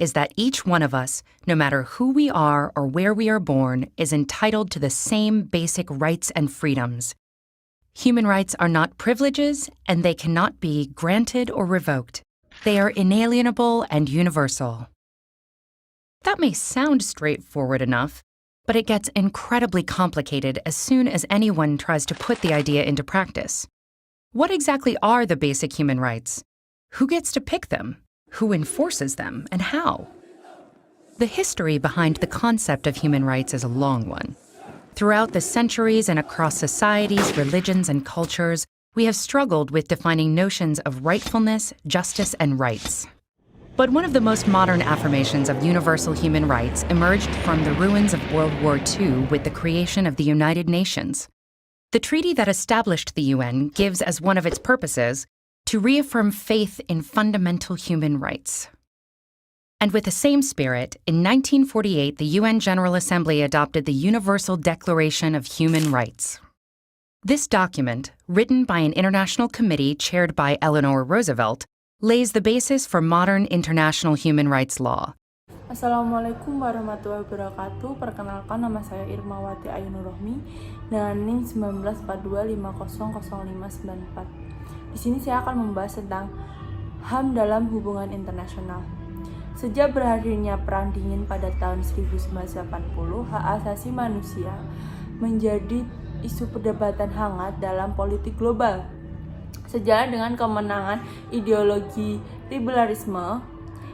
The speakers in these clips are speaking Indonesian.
is that each one of us, no matter who we are or where we are born, is entitled to the same basic rights and freedoms. Human rights are not privileges, and they cannot be granted or revoked. They are inalienable and universal. That may sound straightforward enough, but it gets incredibly complicated as soon as anyone tries to put the idea into practice. What exactly are the basic human rights? Who gets to pick them? Who enforces them, and how? The history behind the concept of human rights is a long one. Throughout the centuries and across societies, religions, and cultures, we have struggled with defining notions of rightfulness, justice, and rights. But one of the most modern affirmations of universal human rights emerged from the ruins of World War II with the creation of the United Nations. The treaty that established the UN gives as one of its purposes to reaffirm faith in fundamental human rights. And with the same spirit, in 1948, the UN General Assembly adopted the Universal Declaration of Human Rights. This document, written by an international committee chaired by Eleanor Roosevelt, lays the basis for modern international human rights law. Assalamualaikum warahmatullahi wabarakatuh. Perkenalkan, nama saya Irmawati Ayunur Rohmi dengan NIM 1942500594. Di sini saya akan membahas tentang HAM dalam hubungan internasional. Sejak berakhirnya Perang Dingin pada tahun 1980, hak asasi manusia menjadi isu perdebatan hangat dalam politik global. Sejalan dengan kemenangan ideologi liberalisme,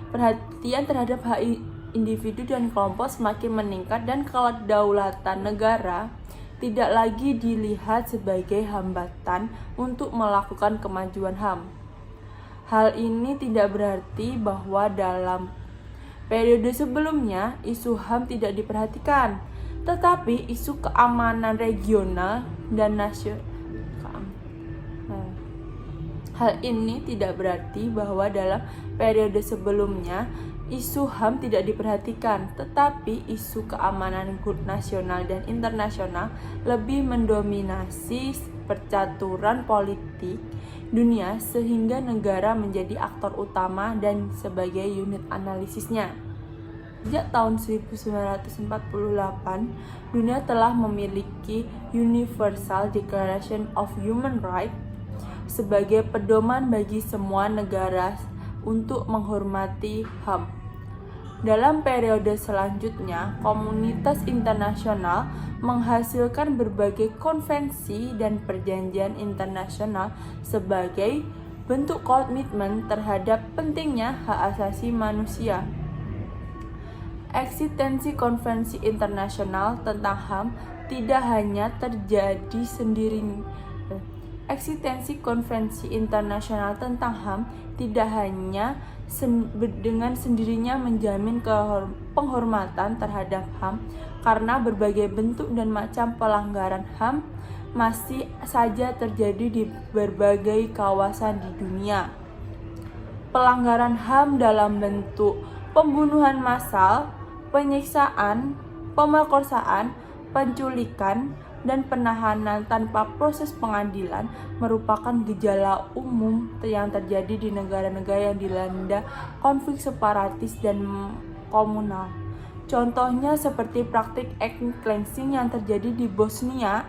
perhatian terhadap hak individu dan kelompok semakin meningkat dan kedaulatan negara tidak lagi dilihat sebagai hambatan untuk melakukan kemajuan HAM. Hal ini tidak berarti bahwa dalam periode sebelumnya isu HAM tidak diperhatikan, tetapi isu keamanan regional dan nasional. Hal ini tidak berarti bahwa dalam periode sebelumnya isu HAM tidak diperhatikan, tetapi isu keamanan nasional dan internasional lebih mendominasi percaturan politik dunia sehingga negara menjadi aktor utama dan sebagai unit analisisnya. Sejak tahun 1948, dunia telah memiliki Universal Declaration of Human Rights sebagai pedoman bagi semua negara untuk menghormati HAM. Dalam periode selanjutnya, komunitas internasional menghasilkan berbagai konvensi dan perjanjian internasional sebagai bentuk komitmen terhadap pentingnya hak asasi manusia. Eksistensi konvensi internasional tentang HAM tidak hanya terjadi Eksistensi konvensi internasional tentang HAM tidak hanya dengan sendirinya menjamin penghormatan terhadap HAM, karena berbagai bentuk dan macam pelanggaran HAM masih saja terjadi di berbagai kawasan di dunia. Pelanggaran HAM dalam bentuk pembunuhan massal, penyiksaan, pemerkosaan, penculikan, dan penahanan tanpa proses pengadilan merupakan gejala umum yang terjadi di negara-negara yang dilanda konflik separatis dan komunal. Contohnya seperti praktik ethnic cleansing yang terjadi di Bosnia,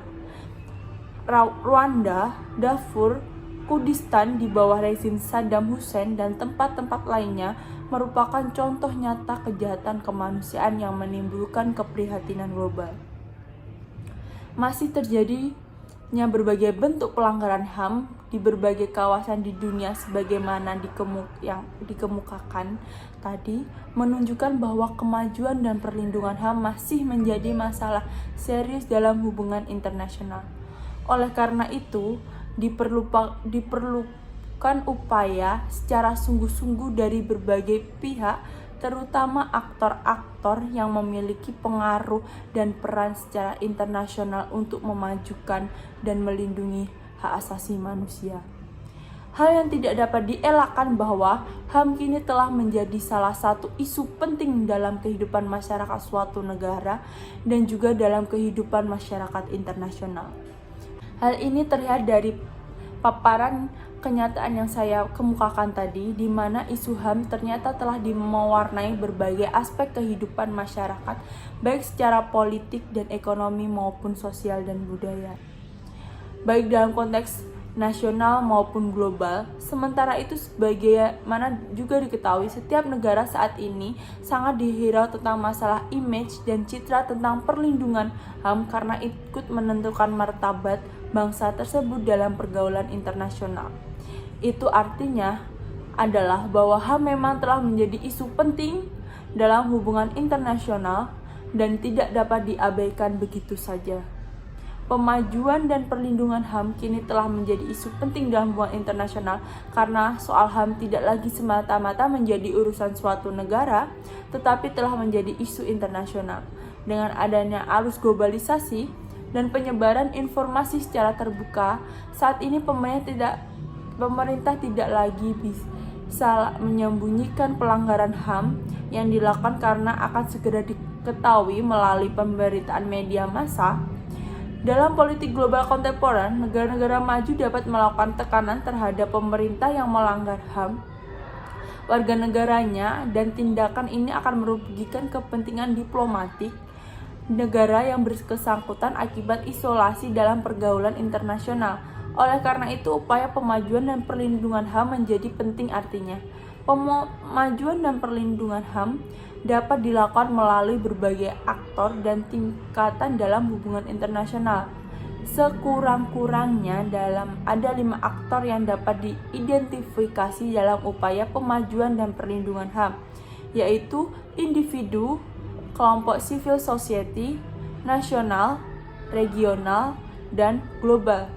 Rwanda, Darfur, Kurdistan di bawah rezim Saddam Hussein, dan tempat-tempat lainnya merupakan contoh nyata kejahatan kemanusiaan yang menimbulkan keprihatinan global. Masih terjadinya berbagai bentuk pelanggaran HAM di berbagai kawasan di dunia sebagaimana yang dikemukakan tadi, menunjukkan bahwa kemajuan dan perlindungan HAM masih menjadi masalah serius dalam hubungan internasional. Oleh karena itu, diperlukan upaya secara sungguh-sungguh dari berbagai pihak, terutama aktor-aktor yang memiliki pengaruh dan peran secara internasional untuk memajukan dan melindungi hak asasi manusia. Hal yang tidak dapat dielakkan bahwa HAM kini telah menjadi salah satu isu penting dalam kehidupan masyarakat suatu negara dan juga dalam kehidupan masyarakat internasional. Hal ini terlihat dari paparan kenyataan yang saya kemukakan tadi, di mana isu HAM ternyata telah mewarnai berbagai aspek kehidupan masyarakat, baik secara politik dan ekonomi maupun sosial dan budaya, baik dalam konteks nasional maupun global. Sementara itu, sebagaimana juga diketahui, setiap negara saat ini sangat dihirau tentang masalah image dan citra tentang perlindungan HAM karena ikut menentukan martabat bangsa tersebut dalam pergaulan internasional. Itu artinya adalah bahwa HAM memang telah menjadi isu penting dalam hubungan internasional dan tidak dapat diabaikan begitu saja. Pemajuan dan perlindungan HAM kini telah menjadi isu penting dalam hubungan internasional karena soal HAM tidak lagi semata-mata menjadi urusan suatu negara, tetapi telah menjadi isu internasional. Dengan adanya arus globalisasi dan penyebaran informasi secara terbuka, saat ini pemerintah tidak lagi bisa menyembunyikan pelanggaran HAM yang dilakukan karena akan segera diketahui melalui pemberitaan media massa. Dalam politik global kontemporer, negara-negara maju dapat melakukan tekanan terhadap pemerintah yang melanggar HAM warga negaranya, dan tindakan ini akan merugikan kepentingan diplomatik negara yang bersangkutan akibat isolasi dalam pergaulan internasional. Oleh karena itu, upaya pemajuan dan perlindungan HAM menjadi penting. Artinya, pemajuan dan perlindungan HAM dapat dilakukan melalui berbagai aktor dan tingkatan dalam hubungan internasional. Sekurang-kurangnya ada 5 aktor yang dapat diidentifikasi dalam upaya pemajuan dan perlindungan HAM, yaitu individu, kelompok civil society, nasional, regional, dan global.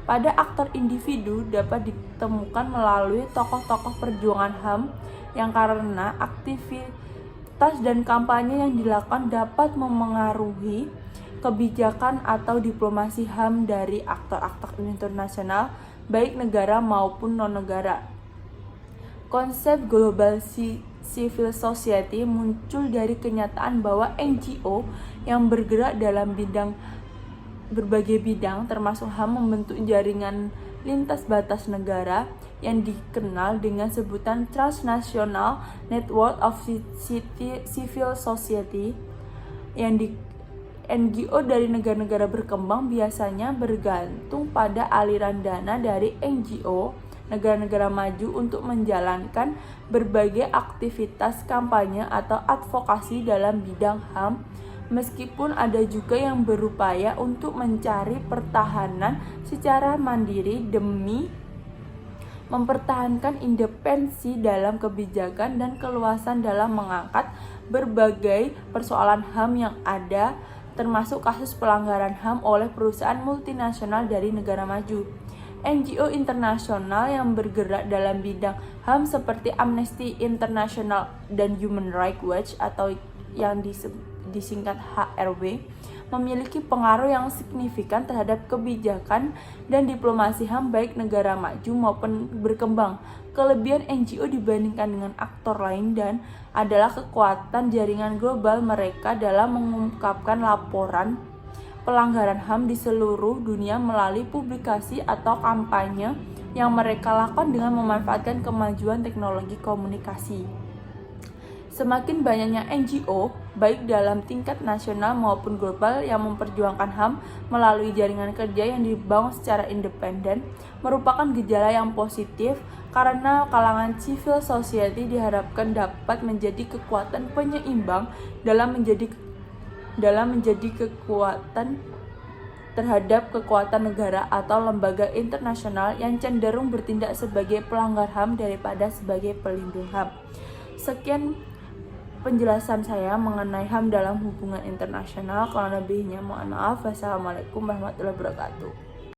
Pada aktor individu dapat ditemukan melalui tokoh-tokoh perjuangan HAM yang karena aktivitas dan kampanye yang dilakukan dapat memengaruhi kebijakan atau diplomasi HAM dari aktor-aktor internasional, baik negara maupun non-negara. Konsep global civil society muncul dari kenyataan bahwa NGO yang bergerak dalam berbagai bidang termasuk HAM membentuk jaringan lintas batas negara yang dikenal dengan sebutan Transnational Network of Civil Society. NGO dari negara-negara berkembang biasanya bergantung pada aliran dana dari NGO negara-negara maju untuk menjalankan berbagai aktivitas kampanye atau advokasi dalam bidang HAM, meskipun ada juga yang berupaya untuk mencari pertahanan secara mandiri demi mempertahankan independensi dalam kebijakan dan keluasan dalam mengangkat berbagai persoalan HAM yang ada, termasuk kasus pelanggaran HAM oleh perusahaan multinasional dari negara maju. NGO internasional yang bergerak dalam bidang HAM seperti Amnesty International dan Human Rights Watch atau yang disingkat HRW memiliki pengaruh yang signifikan terhadap kebijakan dan diplomasi HAM baik negara maju maupun berkembang. Kelebihan NGO dibandingkan dengan aktor lain dan adalah kekuatan jaringan global mereka dalam mengungkapkan laporan pelanggaran HAM di seluruh dunia melalui publikasi atau kampanye yang mereka lakukan dengan memanfaatkan kemajuan teknologi komunikasi. Semakin banyaknya NGO, baik dalam tingkat nasional maupun global yang memperjuangkan HAM melalui jaringan kerja yang dibangun secara independen, merupakan gejala yang positif karena kalangan civil society diharapkan dapat menjadi kekuatan penyeimbang dalam menjadi kekuatan terhadap kekuatan negara atau lembaga internasional yang cenderung bertindak sebagai pelanggar HAM daripada sebagai pelindung HAM. Sekian penjelasan saya mengenai HAM dalam hubungan internasional. Kurang lebihnya mohon maaf. Wassalamualaikum warahmatullahi wabarakatuh.